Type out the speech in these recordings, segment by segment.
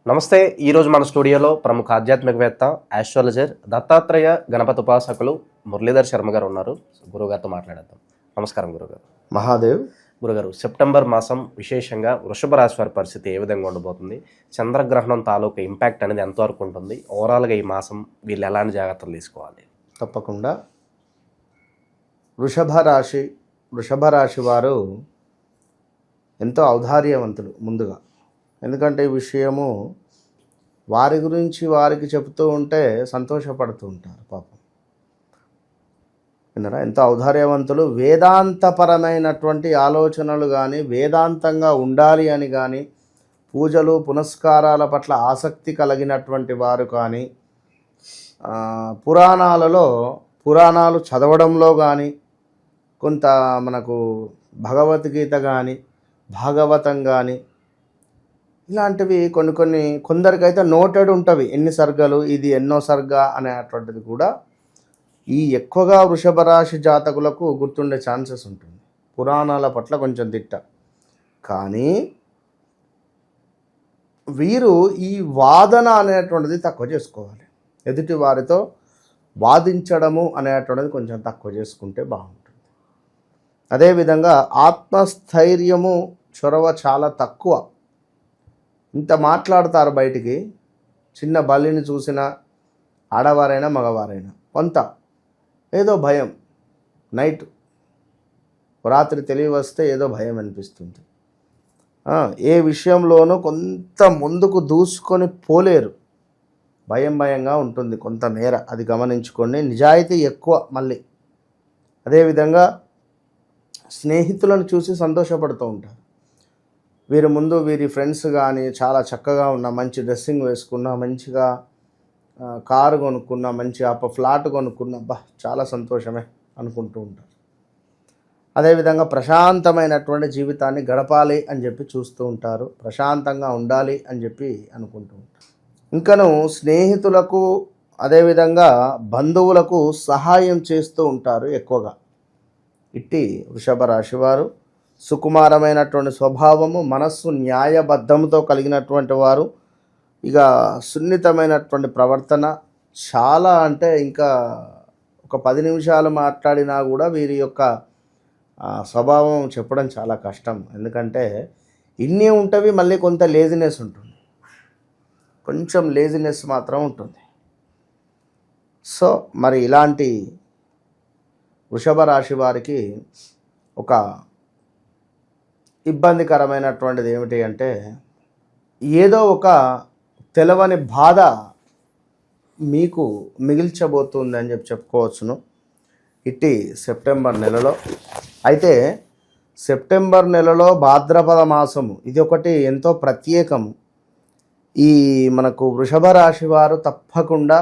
నమస్తే. ఈరోజు మన స్టూడియోలో ప్రముఖ ఆధ్యాత్మికవేత్త, ఆస్ట్రాలజర్, దత్తాత్రేయ గణపతి ఉపాసకులు మురళీధర్ శర్మ గారు ఉన్నారు. గురుగారితో మాట్లాడేద్దాం. నమస్కారం గురుగారు. మహాదేవ్. గురుగారు, సెప్టెంబర్ మాసం విశేషంగా వృషభ రాశి వారి పరిస్థితి ఏ విధంగా ఉండబోతుంది? చంద్రగ్రహణం తాలూకు ఇంపాక్ట్ అనేది ఎంతవరకు ఉంటుంది? ఓవరాల్గా ఈ మాసం వీళ్ళు ఎలాంటి జాగ్రత్తలు తీసుకోవాలి? తప్పకుండా వృషభ రాశి వారు ఎంతో ఔదార్యవంతులు ముందుగా. ఎందుకంటే ఈ విషయము వారి గురించి వారికి చెబుతూ ఉంటే సంతోషపడుతూ ఉంటారు పాపం. విన్నారా? ఎంతో ఔదార్యవంతులు. వేదాంతపరమైనటువంటి ఆలోచనలు కానీ, వేదాంతంగా ఉండాలి అని కానీ, పూజలు పునస్కారాల పట్ల ఆసక్తి కలిగినటువంటి వారు కానీ, పురాణాలు చదవడంలో కానీ, కొంత మనకు భగవద్గీత కానీ, భాగవతం కానీ, ఇలాంటివి కొందరికైతే నోటెడ్ ఉంటవి. ఎన్ని సర్గలు, ఇది ఎన్నో సర్గ అనేటువంటిది కూడా ఈ ఎక్కువగా వృషభ రాశి జాతకులకు గుర్తుండే ఛాన్సెస్ ఉంటుంది. పురాణాల పట్ల కొంచెం దిట్ట. కానీ వీరు ఈ వాదన అనేటువంటిది తక్కువ చేసుకోవాలి. ఎదుటి వారితో వాదించడము అనేటువంటిది కొంచెం తక్కువ చేసుకుంటే బాగుంటుంది. అదేవిధంగా ఆత్మస్థైర్యము, చొరవ చాలా తక్కువ. ఇంత మాట్లాడతారు బయటికి. చిన్న బల్లిని చూసిన ఆడవారైనా మగవారైనా కొంత ఏదో భయం. నైట్ రాత్రి తెలివి వస్తే ఏదో భయం అనిపిస్తుంది. ఏ విషయంలోనూ కొంత ముందుకు దూసుకొని పోలేరు. భయంగా ఉంటుంది కొంతమేర. అది గమనించుకోండి. నిజాయితీ ఎక్కువ. మళ్ళీ అదేవిధంగా స్నేహితులను చూసి సంతోషపడుతూ ఉంటారు. వీరి ఫ్రెండ్స్ కానీ చాలా చక్కగా ఉన్న, మంచి డ్రెస్సింగ్ వేసుకున్న, మంచిగా కారు కొనుక్కున్న, మంచి ఫ్లాట్ కొనుక్కున్న, చాలా సంతోషమే అనుకుంటూ ఉంటారు. అదేవిధంగా ప్రశాంతమైనటువంటి జీవితాన్ని గడపాలి అని చెప్పి చూస్తూ ఉంటారు. ప్రశాంతంగా ఉండాలి అని చెప్పి అనుకుంటూ ఉంటారు. ఇంకను స్నేహితులకు, అదేవిధంగా బంధువులకు సహాయం చేస్తూ ఉంటారు ఎక్కువగా. ఇట్టి వృషభ రాశి వారు సుకుమారమైనటువంటి స్వభావము, మనస్సు న్యాయబద్ధంతో కలిగినటువంటి వారు. ఇక సున్నితమైనటువంటి ప్రవర్తన. చాలా అంటే ఇంకా ఒక 10 నిమిషాలు మాట్లాడినా కూడా వీరి యొక్క స్వభావం చెప్పడం చాలా కష్టం. ఎందుకంటే ఇన్ని ఉంటవి, మళ్ళీ కొంత లేజినెస్ ఉంటుంది. కొంచెం లేజినెస్ మాత్రం ఉంటుంది. సో మరి ఇలాంటి వృషభ రాశి వారికి ఒక ఇబ్బందికరమైనటువంటిది ఏమిటి అంటే, ఏదో ఒక తెలవని బాధ మీకు మిగిల్చబోతుంది అని చెప్పుకోవచ్చును ఇట్టి సెప్టెంబర్ నెలలో. అయితే సెప్టెంబర్ నెలలో భాద్రపద మాసము, ఇది ఒకటి ఎంతో ప్రత్యేకము. ఈ మనకు వృషభ రాశి వారు తప్పకుండా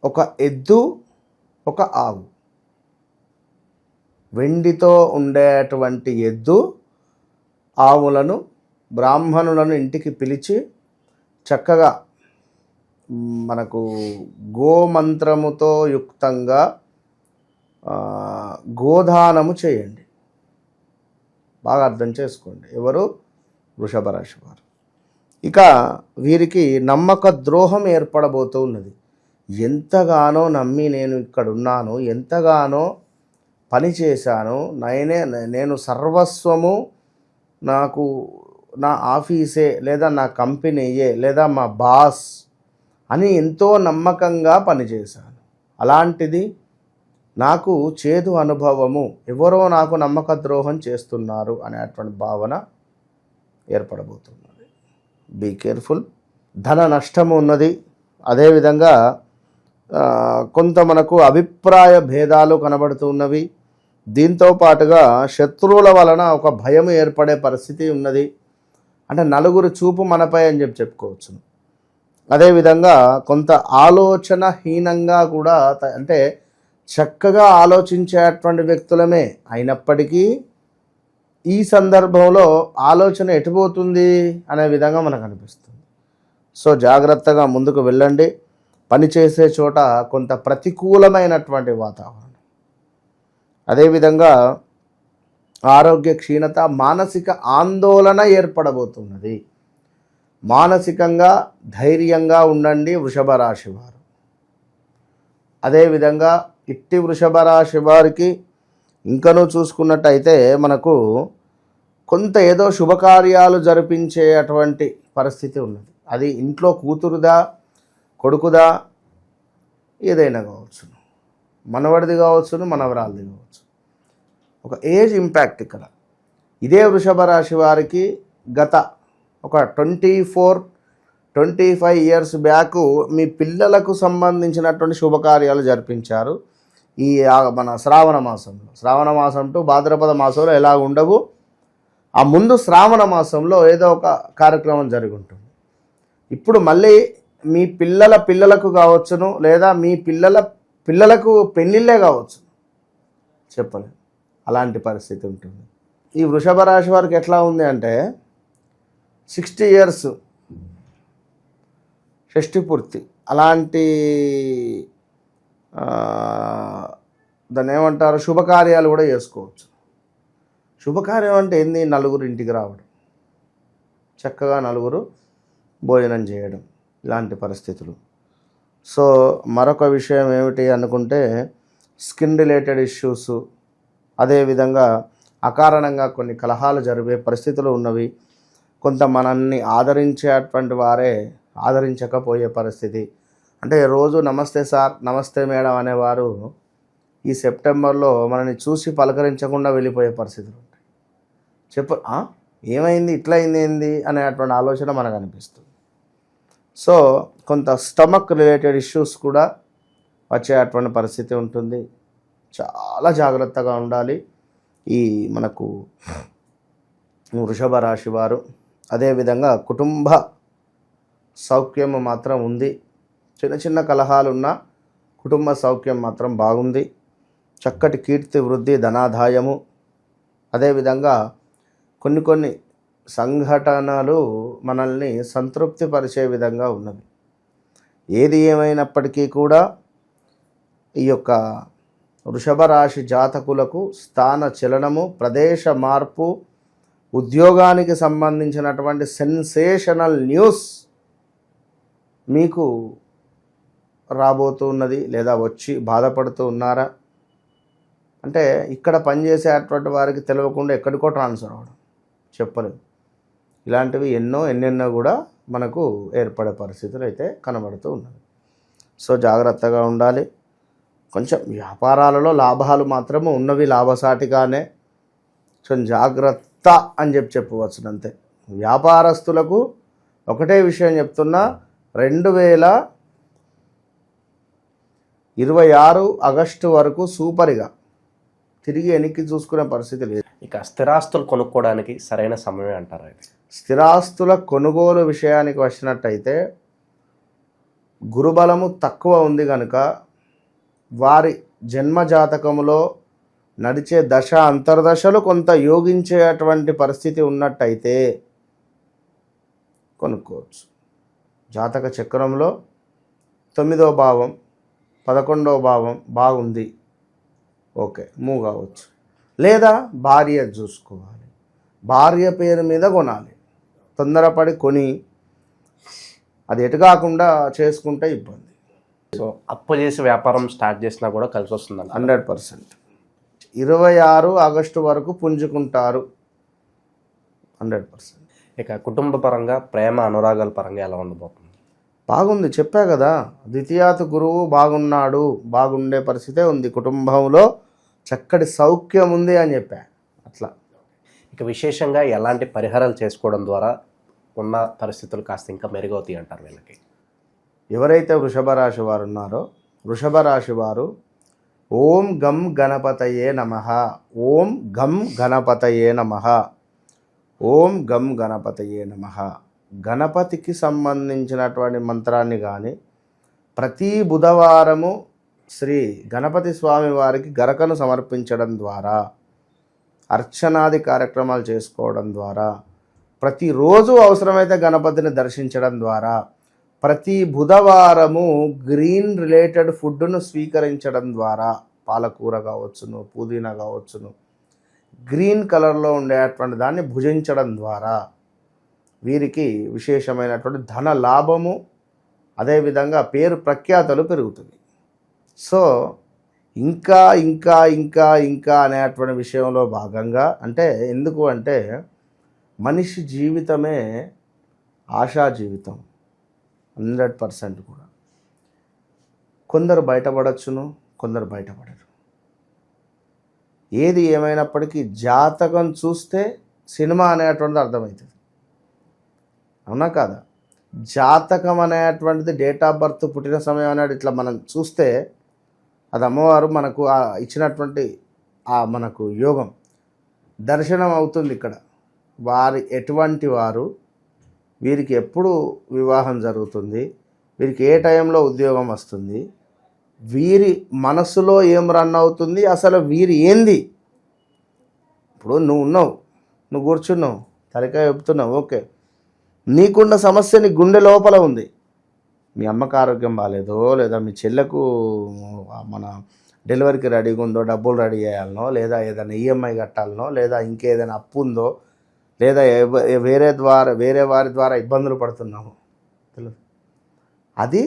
ఒక ఎద్దు, ఒక ఆవు, వెండితో ఉండేటువంటి ఎద్దు, ఆవులను, బ్రాహ్మణులను ఇంటికి పిలిచి చక్కగా మనకు గోమంత్రముతో యుక్తంగా గోదానము చేయండి. బాగా అర్థం చేసుకోండి. ఎవరు? వృషభ రాశి వారు. ఇక వీరికి నమ్మక ద్రోహం ఏర్పడబోతూ ఉన్నది. ఎంతగానో నమ్మి నేను ఇక్కడున్నాను, ఎంతగానో పని చేశాను, నేను సర్వస్వము, నాకు నా ఆఫీసే లేదా నా కంపెనీయే లేదా మా బాస్ అని ఎంతో నమ్మకంగా పనిచేశాను. అలాంటిది నాకు చేదు అనుభవము, ఎవరో నాకు నమ్మక ద్రోహం చేస్తున్నారు అనేటువంటి భావన ఏర్పడబోతున్నది. Be careful. ధన నష్టము ఉన్నది. అదేవిధంగా కొంత మనకు అభిప్రాయ భేదాలు కనబడుతున్నవి. దీంతో పాటుగా శత్రువుల వలన ఒక భయం ఏర్పడే పరిస్థితి ఉన్నది. అంటే నలుగురు చూపు మనపై అని చెప్పుకోవచ్చు. అదేవిధంగా కొంత ఆలోచనహీనంగా కూడా, అంటే చక్కగా ఆలోచించేటువంటి వ్యక్తులమే అయినప్పటికీ ఈ సందర్భంలో ఆలోచన ఎటుపోతుంది అనే విధంగా మనకు అనిపిస్తుంది. సో జాగ్రత్తగా ముందుకు వెళ్ళండి. పనిచేసే చోట కొంత ప్రతికూలమైనటువంటి వాతావరణం. అదేవిధంగా ఆరోగ్య క్షీణత, మానసిక ఆందోళన ఏర్పడబోతున్నది. మానసికంగా ధైర్యంగా ఉండండి వృషభ రాశి వారు. అదేవిధంగా ఇట్టి వృషభ రాశి వారికి ఇంకనూ చూసుకున్నట్టయితే మనకు కొంత ఏదో శుభకార్యాలు జరిపించే అటువంటి పరిస్థితి ఉన్నది. అది ఇంట్లో కూతురుదా, కొడుకుదా, ఏదైనా కావచ్చును, మనవడిది కావచ్చును, మనవరాలది కావచ్చు. ఒక ఏజ్ ఇంపాక్ట్ ఇక్కడ. ఇదే వృషభ రాశి వారికి గత ఒక 24-25 ఇయర్స్ బ్యాక్ మీ పిల్లలకు సంబంధించినటువంటి శుభకార్యాలు జరిపించారు. ఈ మన శ్రావణ మాసం టు భాద్రపద మాసంలో ఎలా ఉండవు, ఆ ముందు శ్రావణ మాసంలో ఏదో ఒక కార్యక్రమం జరిగి ఉంటుంది. ఇప్పుడు మళ్ళీ మీ పిల్లలకు కావచ్చును, లేదా మీ పిల్లలకు పెళ్ళిళ్ళే కావచ్చు, చెప్పలేదు, అలాంటి పరిస్థితి ఉంటుంది. ఈ వృషభ రాశి వారికి ఎట్లా ఉంది అంటే 60 ఇయర్స్ షష్ఠి పూర్తి అలాంటి దాన్ని ఏమంటారు, శుభకార్యాలు కూడా చేసుకోవచ్చు. శుభకార్యం అంటే ఏంది? నలుగురు ఇంటికి రావడం, చక్కగా నలుగురు భోజనం చేయడం, ఇలాంటి పరిస్థితులు. సో మరొక విషయం ఏమిటి అనుకుంటే స్కిన్ రిలేటెడ్ ఇష్యూస్, అదేవిధంగా అకారణంగా కొన్ని కలహాలు జరిగే పరిస్థితులు ఉన్నవి. కొంత మనల్ని ఆదరించేటువంటి వారే ఆదరించకపోయే పరిస్థితి. అంటే రోజు నమస్తే సార్, నమస్తే మేడం అనేవారు ఈ సెప్టెంబర్లో మనల్ని చూసి పలకరించకుండా వెళ్ళిపోయే పరిస్థితులు ఉంటాయి. ఏమైంది, ఇట్లా అయింది ఏంది అనేటువంటి ఆలోచన మనకు అనిపిస్తుంది. సో కొంత స్టమక్ రిలేటెడ్ ఇష్యూస్ కూడా వచ్చేటువంటి పరిస్థితి ఉంటుంది. చాలా జాగ్రత్తగా ఉండాలి ఈ మనకు వృషభ రాశి వారు. అదేవిధంగా కుటుంబ సౌఖ్యం మాత్రం ఉంది. చిన్న చిన్న కలహాలున్నా కుటుంబ సౌఖ్యం మాత్రం బాగుంది. చక్కటి కీర్తి వృద్ధి, ధనాదాయము. అదేవిధంగా కొన్ని సంఘటనలు మనల్ని సంతృప్తిపరిచే విధంగా ఉన్నవి. ఏది ఏమైనప్పటికీ కూడా ఈ యొక్క వృషభ రాశి జాతకులకు స్థాన చలనము, ప్రదేశ మార్పు, ఉద్యోగానికి సంబంధించినటువంటి సెన్సేషనల్ న్యూస్ మీకు రాబోతున్నది, లేదా వచ్చి బాధపడుతూ ఉన్నారా అంటే ఇక్కడ పనిచేసేటువంటి వారికి తెలియకుండా ఎక్కడికో ట్రాన్స్ఫర్ అవ్వడం, చెప్పలేదు. ఇలాంటివి ఎన్నెన్నో కూడా మనకు ఏర్పడే పరిస్థితులు అయితే కనబడుతూ ఉన్నది. సో జాగ్రత్తగా ఉండాలి. కొంచెం వ్యాపారాలలో లాభాలు మాత్రము ఉన్నవి, లాభసాటిగానే. కొంచెం జాగ్రత్త అని చెప్పవచ్చు అంతే. వ్యాపారస్తులకు ఒకటే విషయం చెప్తున్నా, 2026 ఆగస్టు వరకు సూపర్గా తిరిగి వెనక్కి చూసుకునే పరిస్థితి లేదు. ఇక స్థిరాస్తులు కొనుక్కోవడానికి సరైన సమయం అంటారా? స్థిరాస్తుల కొనుగోలు విషయానికి వచ్చినట్టయితే గురుబలము తక్కువ ఉంది కనుక వారి జన్మజాతకములో నడిచే దశ అంతర్దశలు కొంత యోగించేటువంటి పరిస్థితి ఉన్నట్టయితే కొనుక్కోవచ్చు. జాతక చక్రంలో 9వ భావం 11వ భావం బాగుంది, ఓకే, మూవ్ కావచ్చు. లేదా భార్య చూసుకోవాలి, భార్య పేరు మీద కొనాలి. తొందరపడి కొని అది ఎటు కాకుండా చేసుకుంటే ఇబ్బంది. సో అప్పు చేసి వ్యాపారం స్టార్ట్ చేసినా కూడా కలిసి వస్తుంది 100%. 26 ఆగస్టు వరకు పుంజుకుంటారు 100%. ఇక కుటుంబ పరంగా, ప్రేమ అనురాగాల పరంగా ఎలా ఉండబోతుంది? బాగుంది, చెప్పా కదా, ద్వితీయాతు గురువు బాగున్నాడు, బాగుండే పరిస్థితే ఉంది. కుటుంబంలో చక్కటి సౌఖ్యం ఉంది అని చెప్పా. అట్లా ఇక విశేషంగా ఎలాంటి పరిహారాలు చేసుకోవడం ద్వారా ఉన్న పరిస్థితులు కాస్త ఇంకా మెరుగవుతాయి అంటారు వీళ్ళకి? ఎవరైతే వృషభ రాశి వారు ఉన్నారో, వృషభ రాశి వారు ఓం గం గణపతయే నమః, ఓం గం గణపతయే నమః, ఓం గం గణపతయే నమః, గణపతికి సంబంధించినటువంటి మంత్రాన్ని కానీ ప్రతి బుధవారము శ్రీ గణపతి స్వామి వారికి గరకను సమర్పించడం ద్వారా, అర్చనాది కార్యక్రమాలు చేసుకోవడం ద్వారా, ప్రతిరోజు అవసరమైతే గణపతిని దర్శించడం ద్వారా, ప్రతి బుధవారము గ్రీన్ రిలేటెడ్ ఫుడ్ను స్వీకరించడం ద్వారా, పాలకూర కావచ్చును, పుదీనా కావచ్చును, గ్రీన్ కలర్లో ఉండేటువంటి దాన్ని భుజించడం ద్వారా వీరికి విశేషమైనటువంటి ధన లాభము, అదేవిధంగా పేరు ప్రఖ్యాతలు పెరుగుతుంది. సో ఇంకా ఇంకా ఇంకా ఇంకా అనేటువంటి విషయంలో భాగంగా అంటే ఎందుకు అంటే మనిషి జీవితమే ఆశా జీవితం 100% కూడా. కొందరు బయటపడచ్చును, కొందరు బయటపడరు. ఏది ఏమైనప్పటికీ జాతకం చూస్తే సినిమా అనేటువంటిది అర్థమవుతుంది, అవునా కాదా? జాతకం అనేటువంటిది డేట్ ఆఫ్ బర్త్, పుట్టిన సమయం అనేది ఇట్లా మనం చూస్తే అది అమ్మవారు మనకు ఇచ్చినటువంటి మనకు యోగం దర్శనం అవుతుంది. ఇక్కడ వారి ఎటువంటి వారు, వీరికి ఎప్పుడు వివాహం జరుగుతుంది, వీరికి ఏ టైంలో ఉద్యోగం వస్తుంది, వీరి మనసులో ఏం రన్ అవుతుంది, అసలు వీరి ఏంది. ఇప్పుడు నువ్వు ఉన్నావు, నువ్వు కూర్చున్నావు, తలకాయ చెప్తున్నావు, ఓకే, నీకున్న సమస్య నీ గుండె లోపల ఉంది. మీ అమ్మకు ఆరోగ్యం బాగాలేదో, లేదా మీ చెల్లెకు మన డెలివరీకి రెడీగా ఉందో, డబ్బులు రెడీ చేయాలనో, లేదా ఏదైనా ఈఎంఐ కట్టాలనో, లేదా ఇంకేదైనా అప్పు ఉందో, లేదా వేరే వారి ద్వారా ఇబ్బందులు పడుతున్నాము, తెలుసు, అది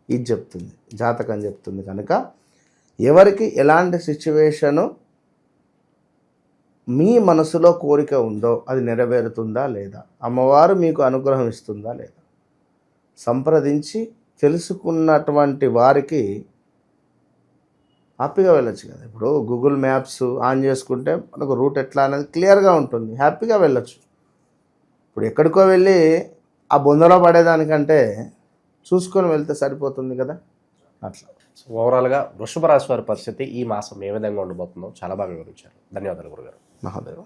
ఇది చెప్తుంది, జాతకం చెప్తుంది. కనుక ఎవరికి ఎలాంటి సిచ్యువేషను మీ మనసులో కోరిక ఉందో అది నెరవేరుతుందా లేదా, అమ్మవారు మీకు అనుగ్రహం ఇస్తుందా లేదా, సంప్రదించి తెలుసుకున్నటువంటి వారికి హ్యాపీగా వెళ్ళొచ్చు కదా. ఇప్పుడు గూగుల్ మ్యాప్స్ ఆన్ చేసుకుంటే మనకు రూట్ ఎట్లా అనేది క్లియర్గా ఉంటుంది, హ్యాపీగా వెళ్ళొచ్చు. ఇప్పుడు ఎక్కడికో వెళ్ళి ఆ బొందలో పడేదానికంటే చూసుకొని వెళ్తే సరిపోతుంది కదా. అట్లా సో ఓవరాల్గా వృషభ రాశి వారి పరిస్థితి ఈ మాసం ఏ విధంగా ఉండబోతుందో చాలా బాగా వివరించారు. ధన్యవాదాలు గురుగారు. మహాదేవ.